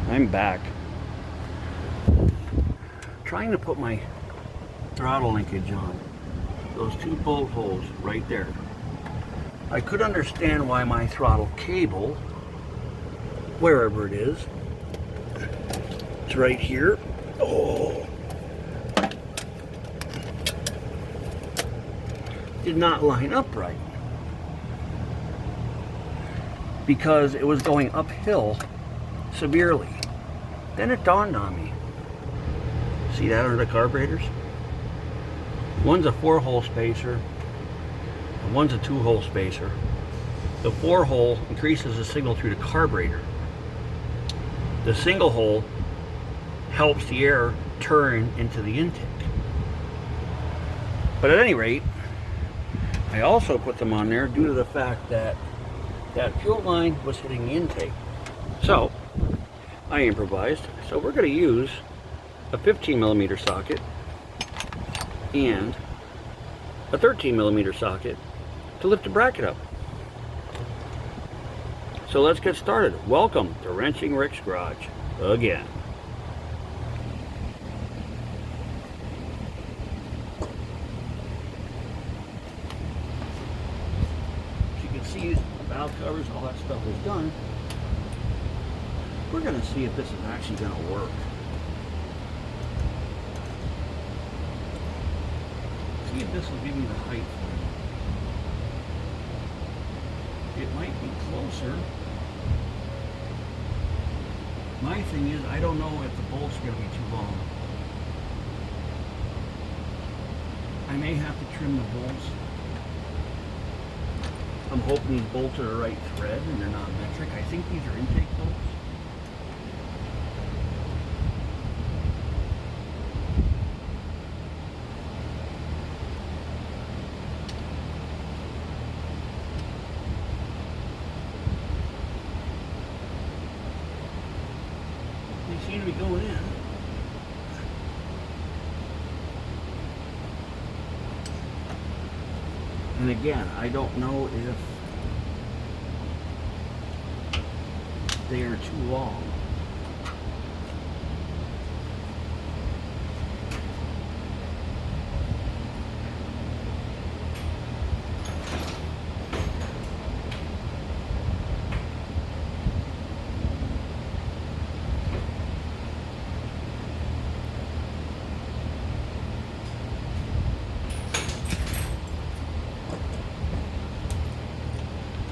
I'm back. Trying to put my throttle linkage on. Those two bolt holes right there. I could understand why my throttle cable, wherever it is, it's right here. Oh. Did not line up right. Because it was going uphill severely. Then it dawned on me. See that under the carburetors? One's a 4-hole spacer, and one's a 2-hole spacer. The 4-hole increases the signal through the carburetor. The single hole helps the air turn into the intake. But at any rate, I also put them on there due to the fact that that fuel line was hitting the intake. So I improvised. So we're going to use a 15mm socket and a 13mm socket to lift the bracket up. So let's get started. Welcome to Wrenching Rick's Garage again. As you can see, valve covers, all that stuff is done. We're going to see if this is actually going to work. See if this will give me the height for it. It might be closer. My thing is, I don't know if the bolts are going to be too long. I may have to trim the bolts. I'm hoping these bolts are the right thread and they're not metric. I think these are intake bolts. They seem to be going in. And again, I don't know if they are too long.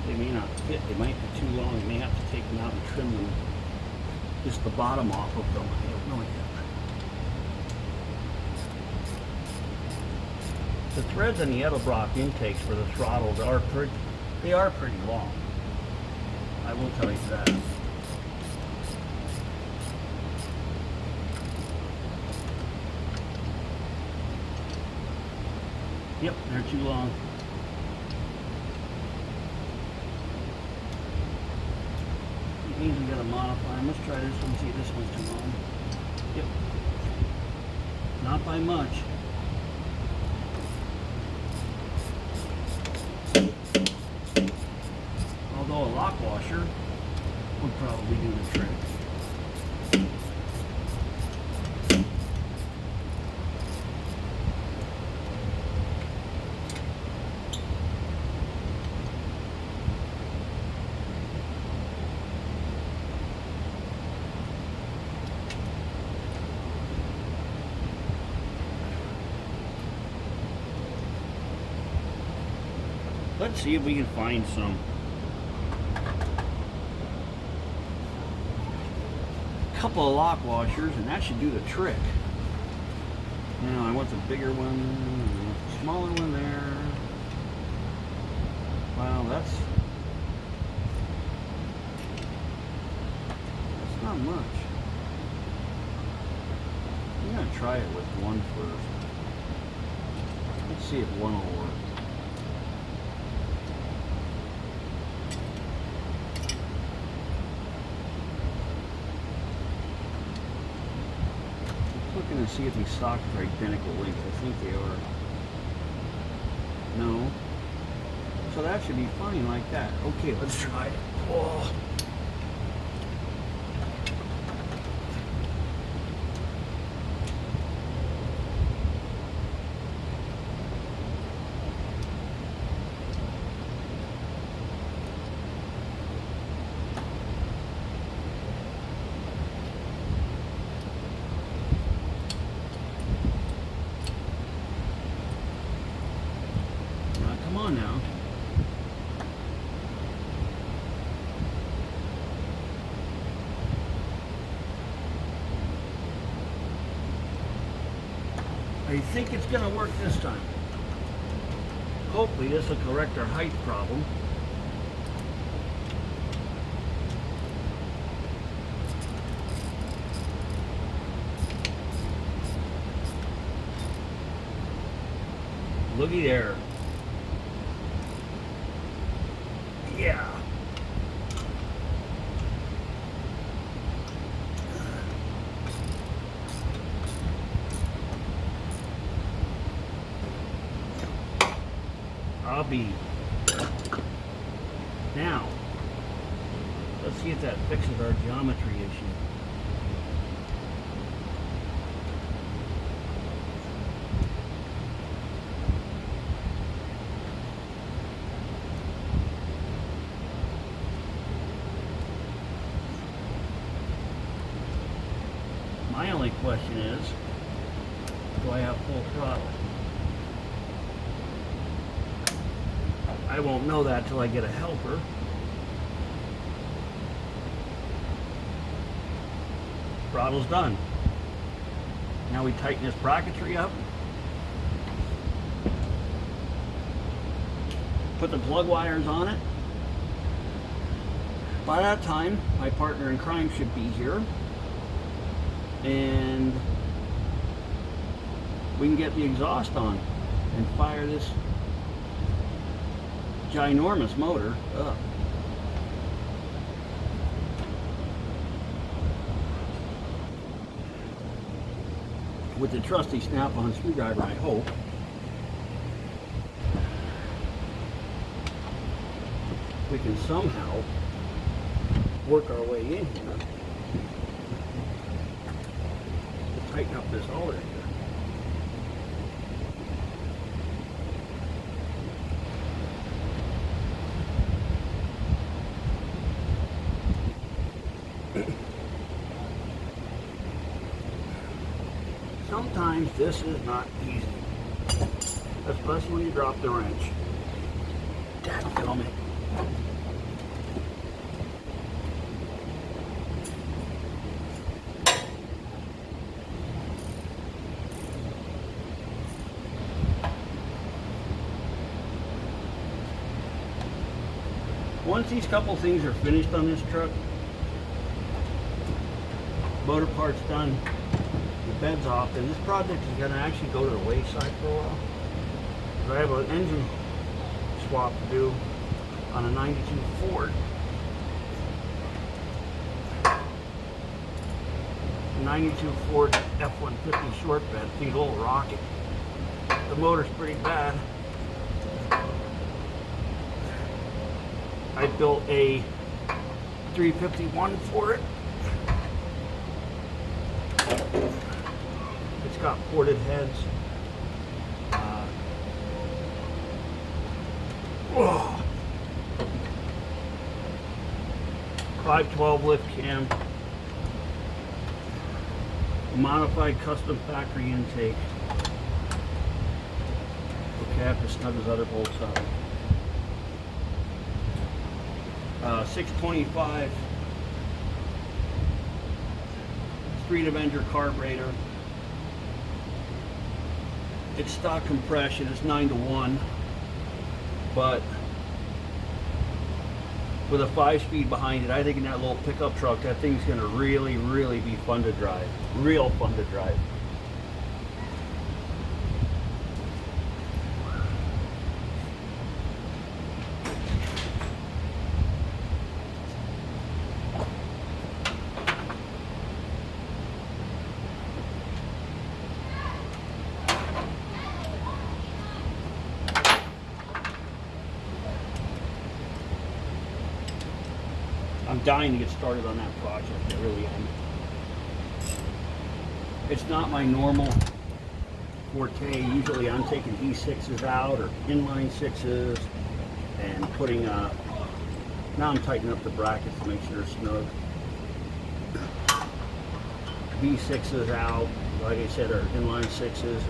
They may not fit, they might be too long, you may have to take them out and trim them, just the bottom off of them, I don't know yet. The threads on the Edelbrock intakes for the throttles are pretty long. I will tell you that. Yep, they're too long. Means we gotta modify them. Let's try this one, see if this one's too long. Yep. Not by much. Although a lock washer would probably do the trick. Let's see if we can find some. Couple of lock washers, and that should do the trick. Now I want the bigger one, the smaller one there. Wow, that's not much. I'm gonna try it with one first. Let's see if one will work. Looking to see if these sockets are identical length. I think they are. No. So that should be fine like that. Okay, let's try it. Oh. I think it's going to work this time. Hopefully this will correct our height problem. Looky there. Yeah. I'll be. Now, let's see if that fixes our geometry issue. My only question is, do I have full throttle? I won't know that till I get a helper. Throttle's done. Now we tighten this bracketry up. Put the plug wires on it. By that time, my partner in crime should be here. And we can get the exhaust on and fire this ginormous motor up. With the trusty snap-on screwdriver, I hope. We can somehow work our way in here to tighten up this alternator. Sometimes this is not easy, especially when you drop the wrench. Dadgummit. Once these couple things are finished on this truck, motor parts done, the bed's off, and this project is going to actually go to the wayside for a while. So I have an engine swap to do on a 92 Ford. 92 Ford F-150 short bed, thing's a little rocket. The motor's pretty bad. I built a 351 for it. It's got ported heads. 512 lift cam. Modified custom factory intake. Okay, I have to snug his other bolts up. 625 Street Avenger carburetor. It's stock compression, it's 9-to-1, but with a 5-speed behind it, I think in that little pickup truck, that thing's gonna really, really be fun to drive. Real fun to drive. I'm dying to get started on that project, I really am. It's not my normal forte. Usually I'm taking E6s out or inline 6s and putting, now I'm tightening up the brackets to make sure they're snug. V6s out, like I said, are inline 6s.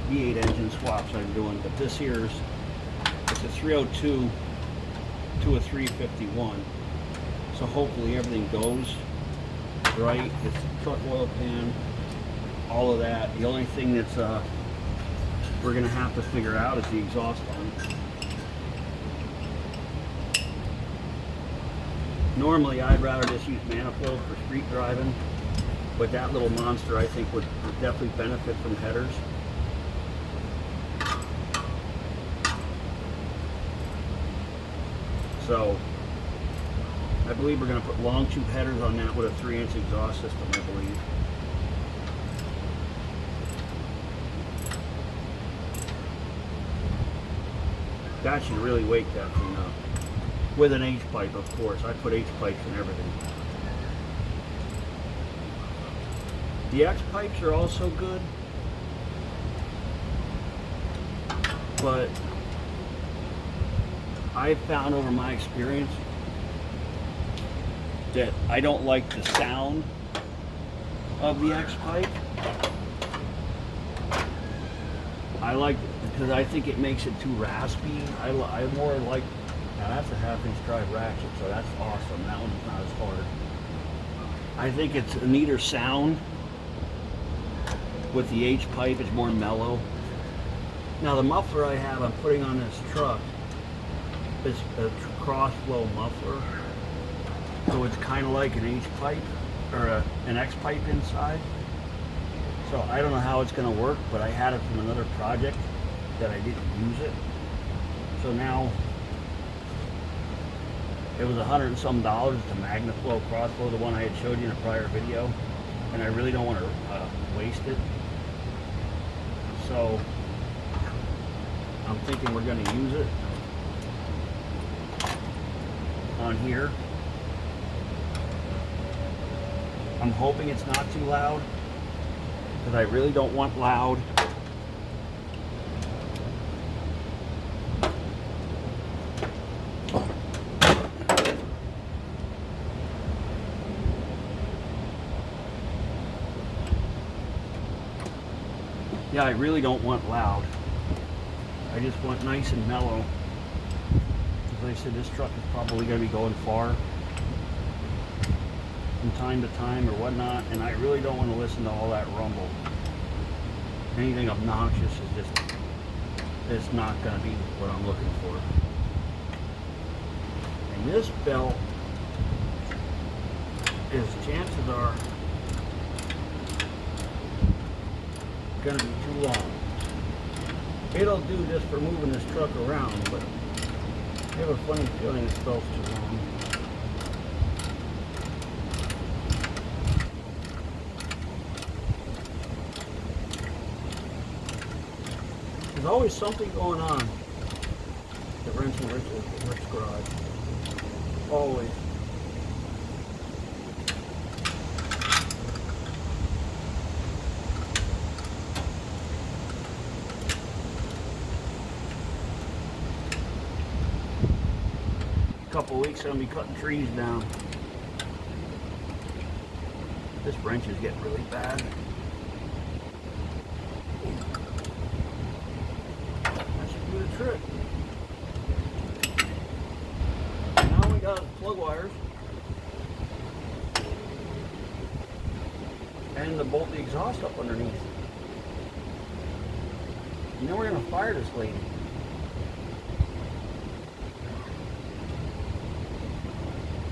V8 engine swaps I'm doing, but this here's, it's a 302 to a 351. So hopefully everything goes right. It's the truck oil pan. all of that. The only thing that's we're gonna have to figure out is the exhaust on it. Normally, I'd rather just use manifold for street driving, but that little monster I think would definitely benefit from headers. So I believe we're going to put long tube headers on that with a 3-inch exhaust system, I believe. That should really wake that thing up. With an H pipe, of course. I put H pipes in everything. The X pipes are also good, but I've found over my experience that I don't like the sound of the X pipe. I like it because I think it makes it too raspy. I more like, now that's a 1/2-inch drive ratchet, so that's awesome. That one's not as hard. I think it's a neater sound with the H pipe. It's more mellow. Now the muffler I have, I'm putting on this truck, is a cross flow muffler. So it's kind of like an H pipe or an X pipe inside. So I don't know how it's going to work, but I had it from another project that I didn't use it. So now it was $100 and some to MagnaFlow Crossflow, the one I had showed you in a prior video, and I really don't want to waste it. So I'm thinking we're going to use it on here. I'm hoping it's not too loud, because I really don't want loud. Yeah, I really don't want loud. I just want nice and mellow. As I said, this truck is probably going to be going far from time to time or whatnot, and I really don't want to listen to all that rumble. Anything obnoxious is just, it's not going to be what I'm looking for. And this belt is, chances are, going to be too long. It'll do just for moving this truck around, but I have a funny feeling this belt's too long. There's always something going on at Wrench and Rick's garage. Always. Couple weeks I'm gonna be cutting trees down. This wrench is getting really bad. That should do the trick. Now we got plug wires and to bolt the exhaust up underneath. And then we're gonna fire this lady.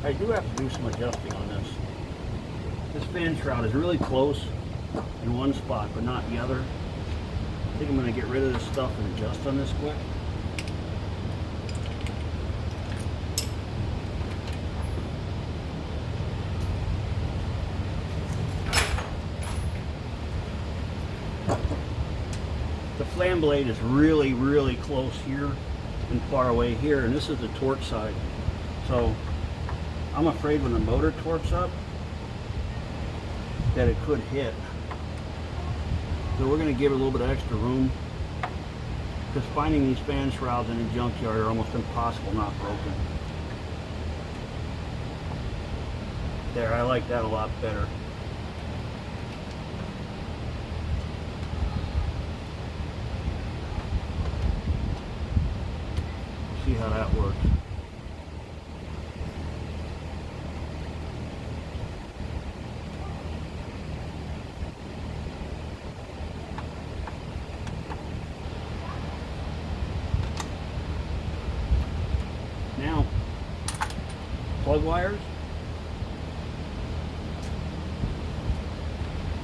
I do have to do some adjusting on this. This fan shroud is really close in one spot, but not the other. I think I'm going to get rid of this stuff and adjust on this quick. The flam blade is really, really close here and far away here, and this is the torque side. So I'm afraid when the motor torques up that it could hit. So we're going to give it a little bit of extra room, because finding these fan shrouds in a junkyard are almost impossible not broken. There, I like that a lot better. See how that works. plug wires.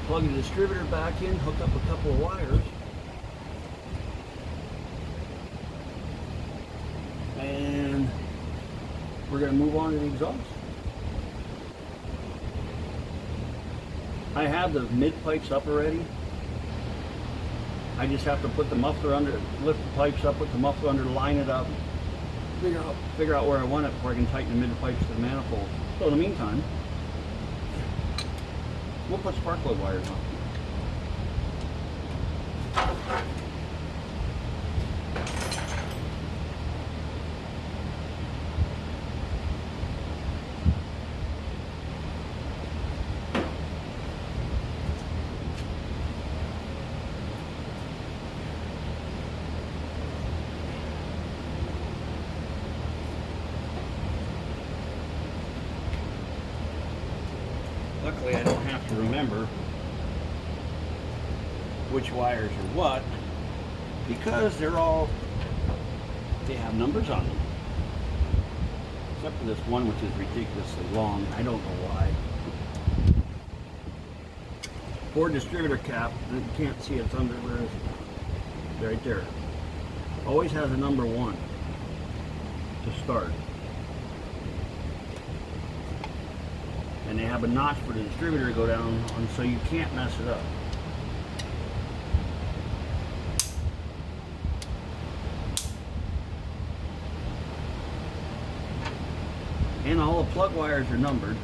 Plug the distributor back in, hook up a couple of wires, and we're going to move on to the exhaust. I have the mid pipes up already. I just have to put the muffler under, lift the pipes up, put the muffler under, line it up, figure out where I want it before I can tighten the mid pipes to the manifold. So in the meantime, we'll put spark plug wires on. Luckily, I don't have to remember which wires are what, because they have numbers on them. Except for this one, which is ridiculously long. I don't know why. Ford distributor cap, you can't see it's under, where is it? Right there. Always has a number 1 to start. And they have a notch for the distributor to go down on, so you can't mess it up. And all the plug wires are numbered,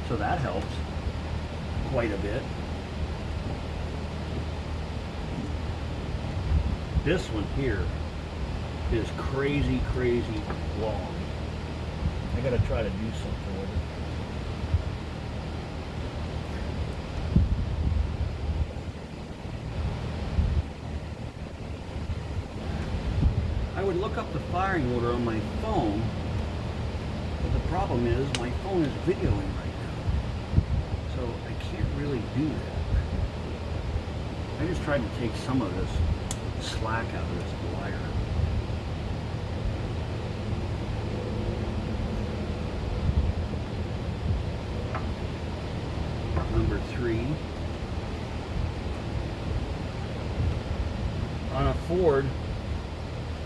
so that helps quite a bit. This one here is crazy, crazy long. I gotta try to do something with it. I would look up the firing order on my phone, but the problem is my phone is videoing right now, so I can't really do that. I just tried to take some of this slack out of this wire. Number 3. On a Ford,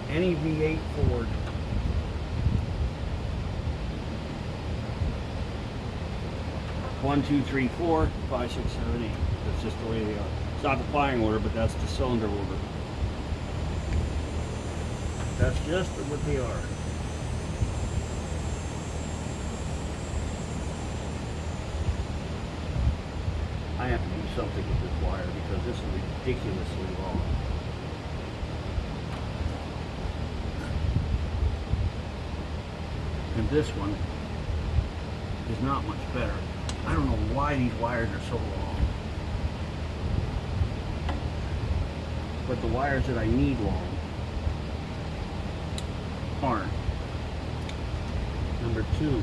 any V8 Ford, one, two, three, 4, 5, 6, 7, 8. That's just the way they are. It's not the firing order, but that's the cylinder order. That's just what they are. I have to do something with this wire because this is ridiculously long. And this one is not much better. I don't know why these wires are so long. But the wires that I need long aren't. Number 2.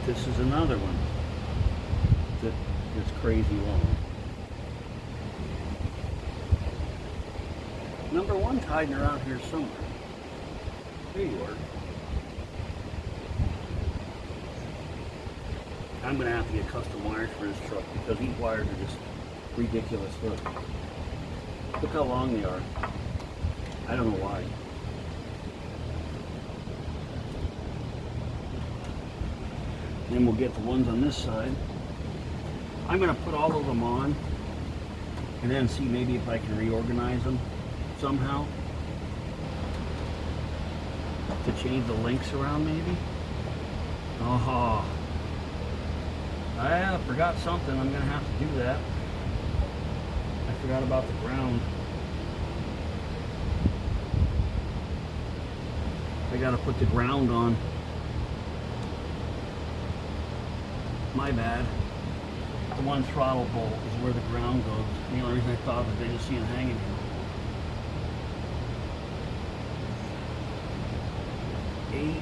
This is another one that is crazy long. Number 1's hiding around here somewhere. There you are. I'm going to have to get custom wires for this truck because these wires are just ridiculous. Look how long they are. I don't know why. Then we'll get the ones on this side. I'm going to put all of them on and then see maybe if I can reorganize them somehow to change the links around maybe. Oh, I forgot something. I'm going to have to do that. I forgot about the ground. I got to put the ground on. My bad. The one throttle bolt is where the ground goes. The only reason I thought that they just see it hanging here. 8.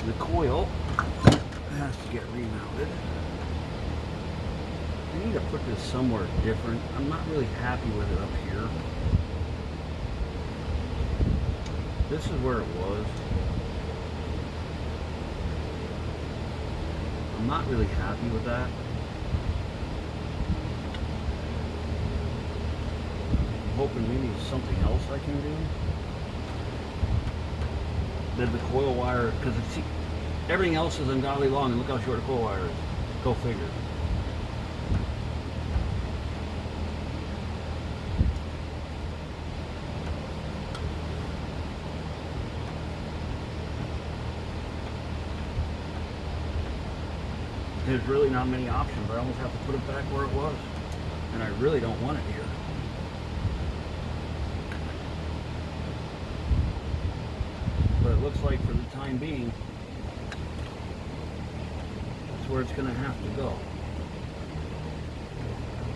The coil has to get remounted. I need to put this somewhere different. I'm not really happy with it up here. This is where it was. I'm not really happy with that. I'm hoping maybe there's something else I can do. Did the coil wire, because everything else is ungodly long, and look how short the coil wire is. Go figure. There's really not many options. I almost have to put it back where it was, and I really don't want it here. But it looks like for the time being, that's where it's going to have to go.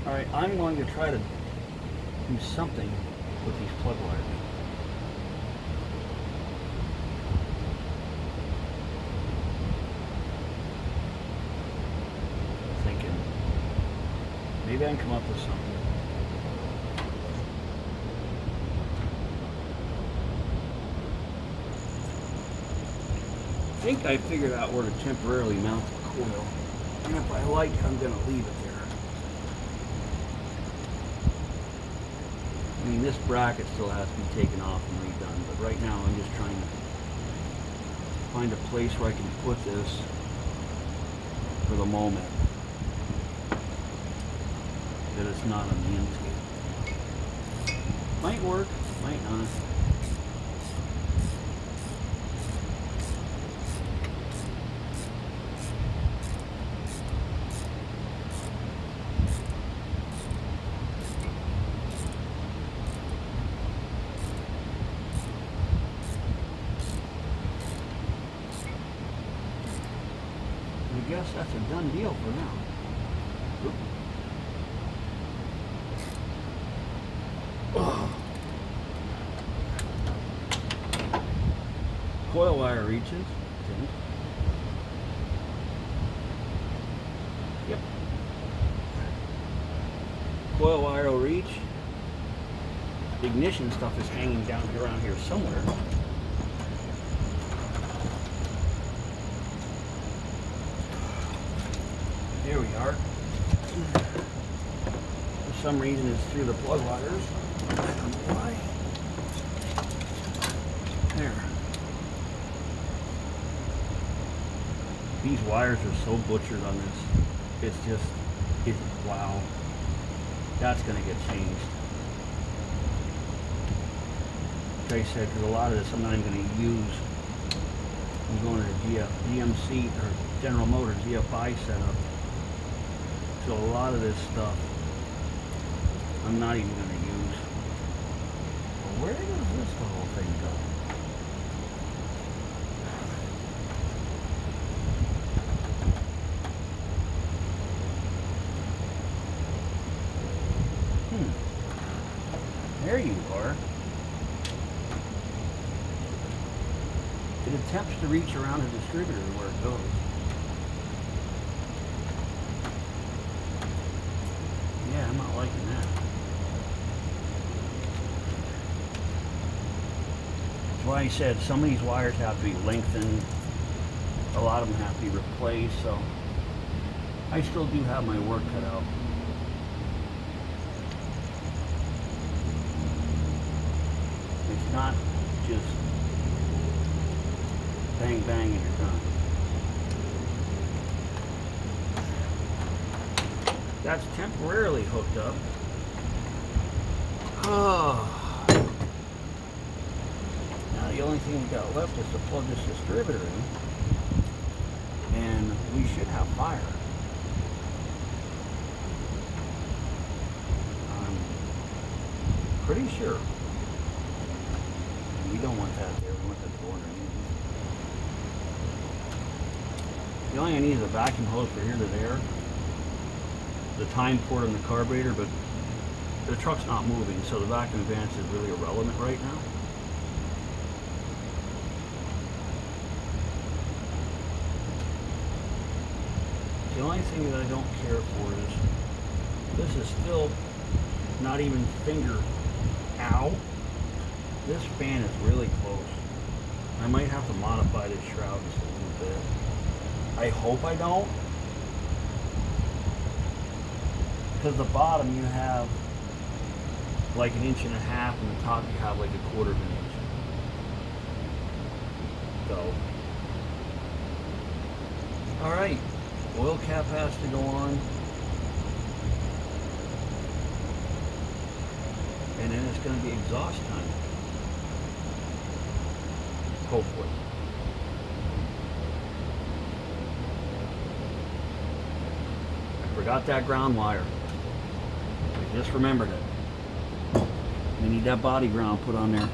Alright, I'm going to try to do something with these plug wires. Thinking maybe I can come up with something. I think I figured out where to temporarily mount the coil, and if I like it, I'm going to leave it there. I mean, this bracket still has to be taken off and redone, but right now I'm just trying to find a place where I can put this for the moment that it's not on the intake. Might work, might not. I guess that's a done deal for now. Oop. Oh. Coil wire reaches. Yep. Coil wire will reach. The ignition stuff is hanging down around here somewhere. There we are. For some reason it's through the plug wires. I don't know why. There. These wires are so butchered on this. It's just, wow. That's going to get changed. Like I said, because a lot of this I'm not even going to use. I'm going to GMC or General Motors GFI setup. So a lot of this stuff I'm not even going to use. But where does this whole thing go? There you are. It attempts to reach around a distributor where it goes. Yeah, I'm not liking that. That's why I said some of these wires have to be lengthened. A lot of them have to be replaced, so I still do have my work cut out. It's not just bang bang and you're done. That's temporarily hooked up. Oh. Now the only thing we got left is to plug this distributor in, and we should have fire. I'm pretty sure. We don't want that there. We want that to go underneath. The only thing I need is a vacuum hose for here to there. The time port on the carburetor, but the truck's not moving, so the vacuum advance is really irrelevant right now. only thing that I don't care for is this is still not even finger out. This fan is really close. I might have to modify this shroud just a little bit. I hope I don't. Because the bottom you have like 1.5 inches, and the top you have like 1/4 inch. So, alright, oil cap has to go on. And then it's going to be exhaust time. Hopefully. I forgot that ground wire. I just remembered it. We need that body ground put on there.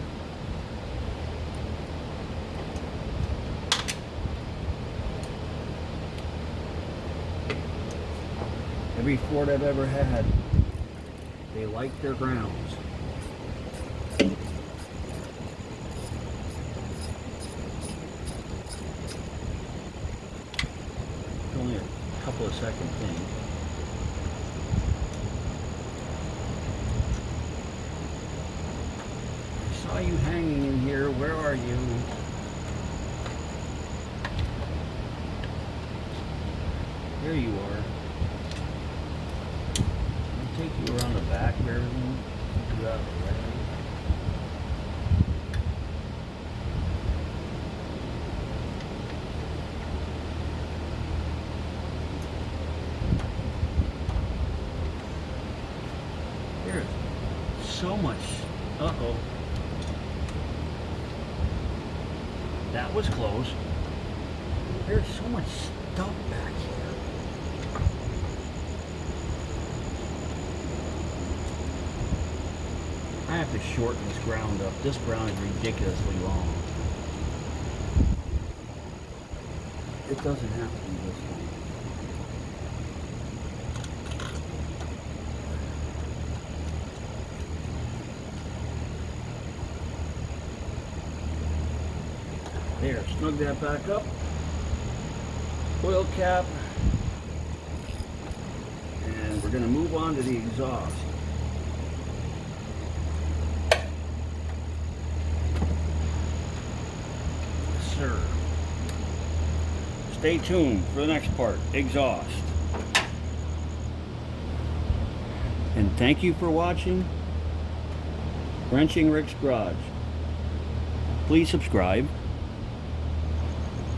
Every Ford I've ever had, they like their grounds. Only a couple of second thing. I saw you hanging in here. Where are you? Here you are. I'll take you around the back of everything. Do that right. There's so much. Uh-oh. That was close. There's so much stuff back here. I have to shorten this ground up. This ground is ridiculously long. It doesn't have to be this long. There, snug that back up. Oil cap. And we're going to move on to the exhaust. Yes, sir. Stay tuned for the next part, exhaust. And thank you for watching Wrenching Rick's Garage. Please subscribe.